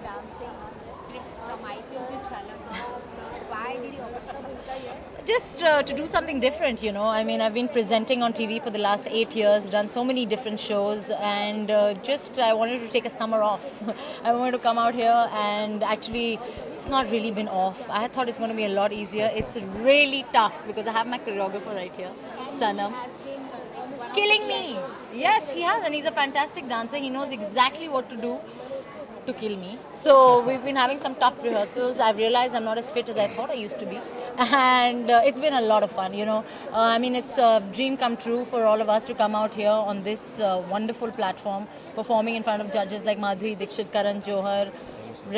dancing from IPL to Jhalak. Why did you opt? Just to do something different, you know. I mean, I've been presenting on TV for the last 8 years, done so many different shows, and just I wanted to take a summer off. I wanted to come out here, and actually, it's not really been off. I thought it's going to be a lot easier. It's really tough because I have my choreographer right here, Sanam. Has been one of Killing me. Yes, he has, and he's a fantastic dancer. He knows exactly what to do to kill me. So we've been having some tough rehearsals. I've realized I'm not as fit as I thought I used to be, and it's been a lot of fun. You know, I mean, it's a dream come true for all of us to come out here on this wonderful platform, performing in front of judges like Madhuri Dixit, Karan Johar,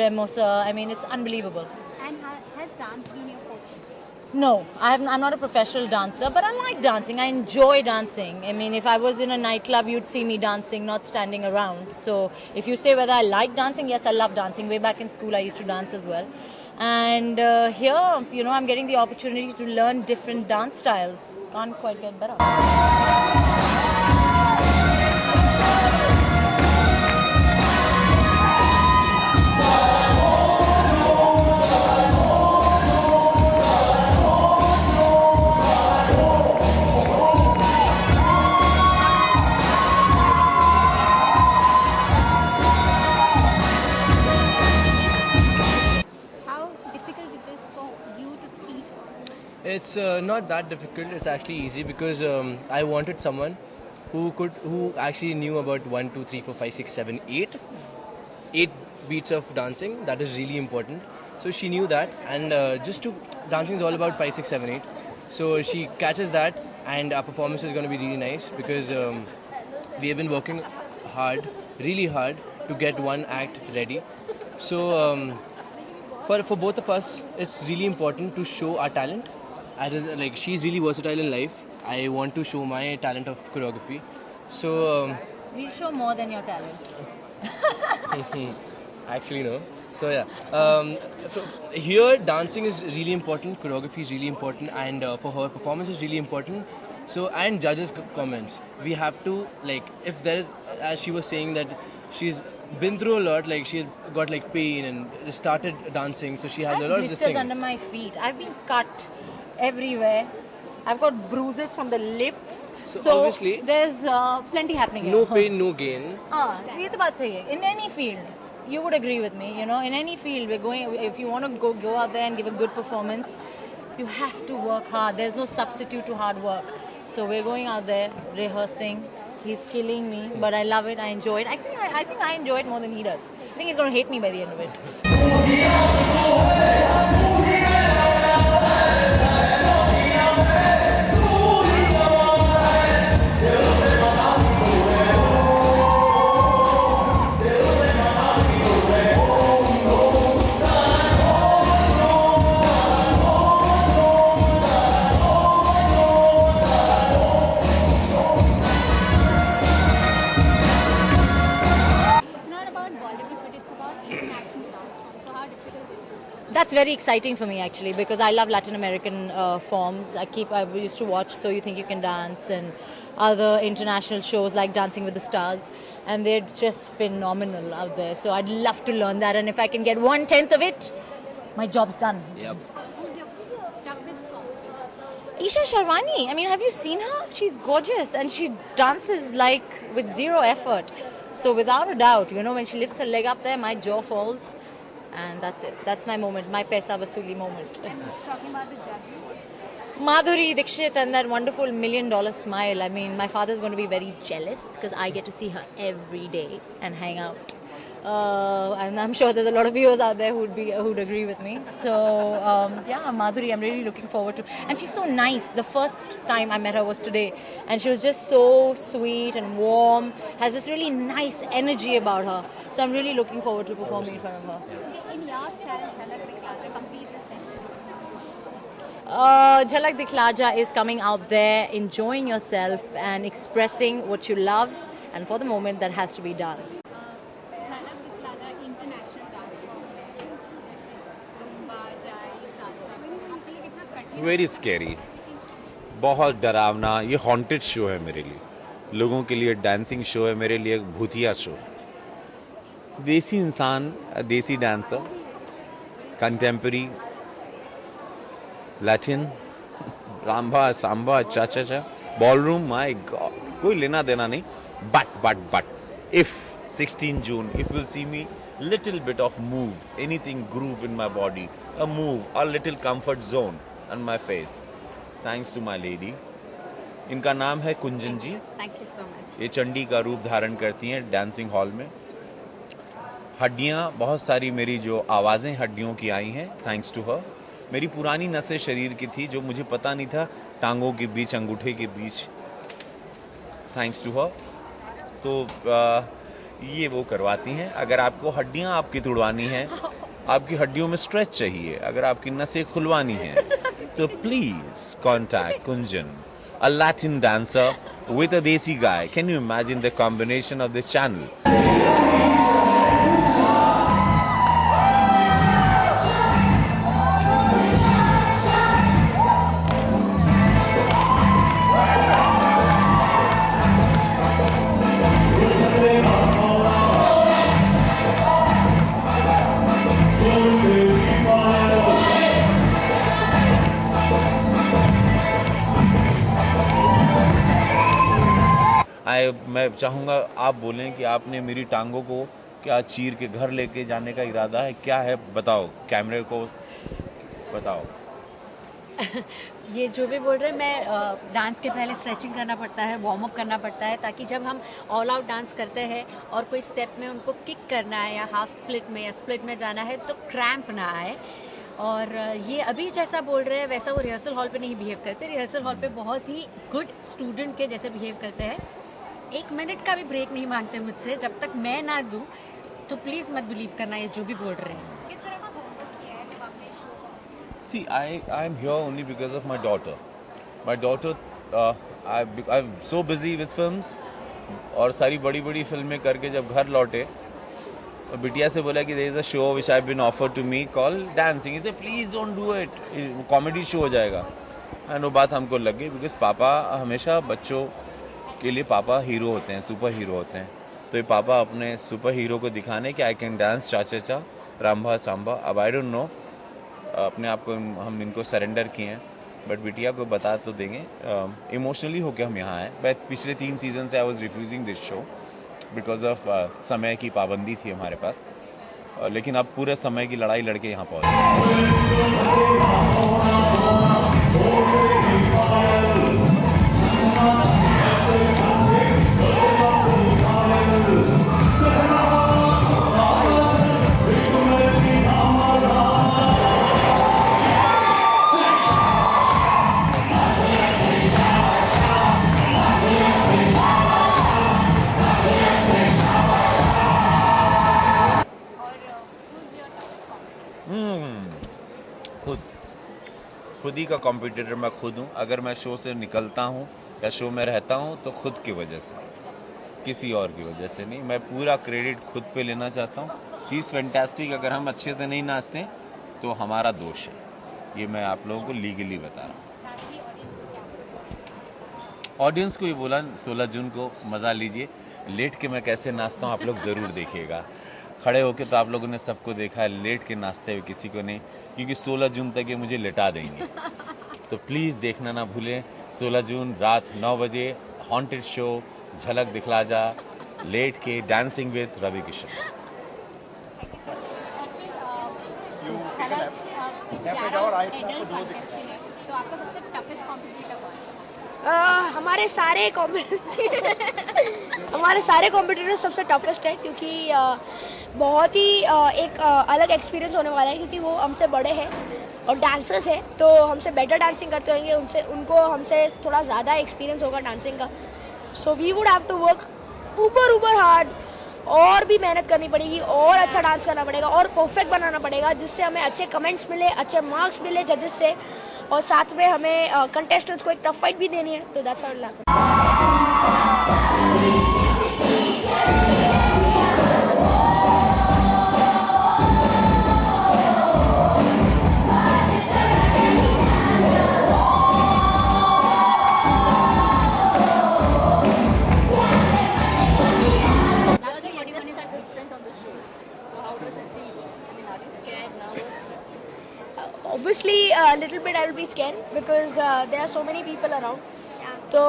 Remosa. I mean, it's unbelievable. And has dance been your forte? No, I'm not a professional dancer, but I like dancing. I enjoy dancing. I mean, if I was in a nightclub, you'd see me dancing, not standing around. So if you say whether I like dancing, yes, I love dancing. Way back in school, I used to dance as well. And here, you know, I'm getting the opportunity to learn different dance styles. Can't quite get better. How difficult it is for you to teach? It's not that difficult. It's actually easy because I wanted someone who actually knew about 1, 2, 3, 4, 5, 6, 7, 8, 8 beats of dancing. That is really important. So she knew that, and dancing is all about 5, 6, 7, 8. So she catches that, and our performance is going to be really nice because we have been working hard, really hard, to get one act ready. So for both of us, it's really important to show our talent. Like, she's really versatile in life. I want to show my talent of choreography. So We'll show more than your talent. actually no. So yeah, here dancing is really important, choreography is really important, and for her performance is really important. So, and judges' comments, we have to, like, if there is, as she was saying, that she's been through a lot, like she has got like pain and started dancing, so she has I a have lot of this blisters thing. under my feet. I've been cut everywhere. I've got bruises from the lifts. So obviously, there's plenty happening here. No pain, no gain. ये तो बात सही है. In any field, you would agree with me. You know, in any field, we're going. If you want to go out there and give a good performance, you have to work hard. There's no substitute to hard work. So we're going out there rehearsing. He's killing me, but I love it. I enjoy it. I think I enjoy it more than he does. I think he's going to hate me by the end of it. It's not about Bollywood, but it's about international dance form. So how difficult it is? That's very exciting for me actually because I love Latin American forms. I used to watch So You Think You Can Dance and other international shows like Dancing with the Stars, and they're just phenomenal out there. So I'd love to learn that, and if I can get 1/10 of it, my job's done. Yep. Who's your toughest competitor? Isha Sharwani, I mean, have you seen her? She's gorgeous and she dances like with zero effort. So without a doubt, you know, when she lifts her leg up there, my jaw falls, and that's it. That's my moment, my Paisa Vasuli moment. And talking about the judges, Madhuri Dixit and that wonderful $1 million smile. I mean, my father's going to be very jealous because I get to see her every day and hang out. And I'm sure there's a lot of viewers out there who'd agree with me. So yeah, Madhuri, I'm really looking forward to. And she's so nice. The first time I met her was today, and she was just so sweet and warm. Has this really nice energy about her. So I'm really looking forward to performing in front of her. okay, in your style, Jhalak Diklaja, complete the sentence. Jhalak Dikhlaja is coming out there, enjoying yourself and expressing what you love, and for the moment that has to be dance. Jhalak Diklaja international dance form है. जैसे rumba, jai, salsa. Complete इतना कठिन. Very scary, बहुत डरावना. ये haunted show है मेरे लिए, लोगों के लिए डांसिंग शो है, मेरे लिए एक भूतिया शो. देसी इंसान, देसी डांसर, कंटेम्परी, लैटिन, राम्बा, सांबा, चा, बॉलरूम, माय गॉड, कोई लेना देना नहीं. But, if 16 June, if you'll see me, little bit of move, anything groove in my body, a move, a little comfort zone on my face, thanks to my lady. इनका नाम है कुंजन जी. Thank you so much. ये चंडी का रूप धारण करती हैं dancing hall में. हड्डियाँ बहुत सारी मेरी जो आवाज़ें हड्डियों की आई हैं, थैंक्स टू हर. मेरी पुरानी नसें शरीर की थी जो मुझे पता नहीं था, टांगों के बीच, अंगूठे के बीच, थैंक्स टू हर. तो ये वो करवाती हैं. अगर आपको हड्डियाँ आपकी तुड़वानी हैं, आपकी हड्डियों में स्ट्रेच चाहिए, अगर आपकी नसें खुलवानी हैं, तो please contact Kunjan, a Latin dancer with a Desi guy. Can you imagine the combination of this channel? मैं चाहूँगा आप बोलें कि आपने मेरी टांगों को क्या चीर के घर लेके जाने का इरादा है, क्या है, बताओ, कैमरे को बताओ. ये जो भी बोल रहे हैं, मैं डांस के पहले स्ट्रेचिंग करना पड़ता है, वार्म अप करना पड़ता है, ताकि जब हम ऑल आउट डांस करते हैं और कोई स्टेप में उनको किक करना है या हाफ स्प्लिट में या स्प्लिट में जाना है तो क्रैम्प ना आए. और ये अभी जैसा बोल रहे हैं वैसा वो रिहर्सल हॉल पे नहीं बिहेव करते. रिहर्सल हॉल पे बहुत ही गुड स्टूडेंट के जैसे बिहेव करते हैं. 1 मिनट का भी ब्रेक नहीं मांगते मुझसे. जब तक मैं ना दूँ तो प्लीज़ मत बिलीव करना ये जो भी बोल रहे हैं. किस तरह का होमवर्क किया है जब आपने show? See, I am here only because of my daughter. My daughter, I'm so busy with films, और सारी बड़ी बड़ी फिल्में करके जब घर लौटे और बिटिया से बोला कि there is a show which I've been offered to me called dancing. He said please don't do it, comedy show हो जाएगा. एंड वो बात हमको लग गई, बिकॉज पापा हमेशा बच्चों के लिए पापा हीरो होते हैं, सुपर हीरो होते हैं. तो ये पापा अपने सुपर हीरो को दिखाने कि आई कैन डांस चा, राम्बा सांबा. अब आई डोंट नो, अपने आप को हम इनको सरेंडर किए हैं, बट बिटिया को बता तो देंगे. इमोशनली होकर हम यहाँ आए. बट पिछले 3 सीजन से I was refusing this show because of समय की पाबंदी थी हमारे पास. लेकिन अब पूरे समय की लड़ाई लड़के यहाँ पहुँचे. खुद ही का कॉम्पिटिटर मैं खुद हूँ. अगर मैं शो से निकलता हूँ या शो में रहता हूँ तो खुद की वजह से, किसी और की वजह से नहीं. मैं पूरा क्रेडिट खुद पे लेना चाहता हूँ. She is fantastic. अगर हम अच्छे से नहीं नाचते तो हमारा दोष है. ये मैं आप लोगों को लीगली बता रहा हूँ. ऑडियंस को ये बोला 16 जून को मज़ा लीजिए. लेट के मैं कैसे नाचता हूँ आप लोग ज़रूर देखिएगा. खड़े होके तो आप लोगों ने सबको देखा है, लेट के नाचते हुए किसी को नहीं, क्योंकि 16 जून तक ये मुझे लेटा देंगे. तो प्लीज़ देखना ना भूलें. 16 जून रात 9 बजे हॉन्टेड शो झलक दिखला जा, लेट के डांसिंग विद रवि किशन. तो आपका सबसे टफेस्ट कॉम्पिटिटर कौन है? हमारे सारे कॉम्पिटिटर सबसे टफेस्ट है, क्योंकि बहुत ही एक अलग एक्सपीरियंस होने वाला है, क्योंकि वो हमसे बड़े हैं और डांसर्स हैं, तो हमसे बेटर डांसिंग करते होंगे. उनको हमसे थोड़ा ज़्यादा एक्सपीरियंस होगा डांसिंग का. So we would have to work ऊपर हार्ड, और भी मेहनत करनी पड़ेगी, और अच्छा डांस करना पड़ेगा, और परफेक्ट बनाना पड़ेगा, जिससे हमें अच्छे कमेंट्स मिले, अच्छे मार्क्स मिले जजेस से, और साथ में हमें कंटेस्टेंट्स को एक टफ फाइट भी देनी है. तो that's how it happens. Lastly, anyone is assistant on the show? does it feel? I mean, are you scared, nervous? Obviously a little bit I will be scared because there are so many people around. तो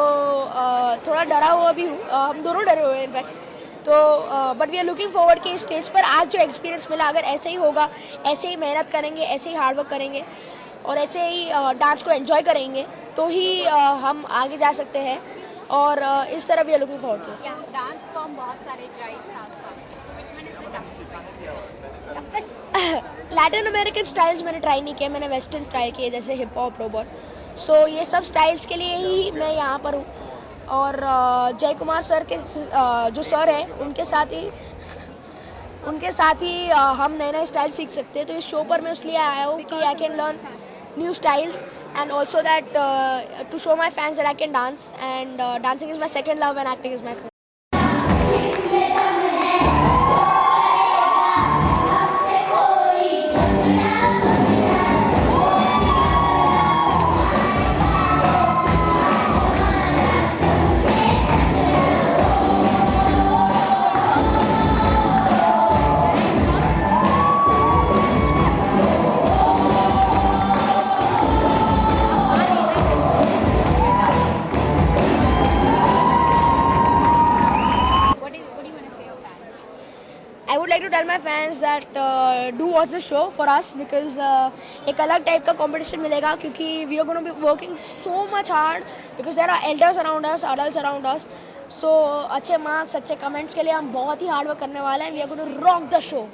थोड़ा डरा हुआ भी हूँ, हम दोनों डरे हुए हैं इनफैक्ट. तो but we are looking forward कि स्टेज पर आज जो एक्सपीरियंस मिला अगर ऐसे ही होगा, ऐसे ही मेहनत करेंगे, ऐसे ही हार्डवर्क करेंगे और ऐसे ही डांस को एंजॉय करेंगे तो ही हम आगे जा सकते हैं. और इस तरह we are looking forward to. Dance form बहुत सारे जाए साथ साथ, so which one is the toughest? Latin American styles मैंने ट्राई नहीं किए, मैंने वेस्टर्न ट्राई किए जैसे हिप हॉप, रोबोट. सो ये सब स्टाइल्स के लिए ही मैं यहाँ पर हूँ. और जय कुमार सर के जो सर हैं उनके साथ ही हम नए नए स्टाइल सीख सकते हैं. तो इस शो पर मैं इसलिए आया हूँ कि I can learn new styles and also that to show my fans that I can dance. And dancing is my second love and acting is my first. What do you want to say your fans? I would like to tell my fans that do watch the show for us because एक अलग type का competition मिलेगा क्योंकि we are going to be working so much hard because there are elders around us, adults around us. So अच्छे marks, अच्छे comments के लिए हम बहुत ही हार्ड वर्क करने वाले हैं. We are going to rock the show.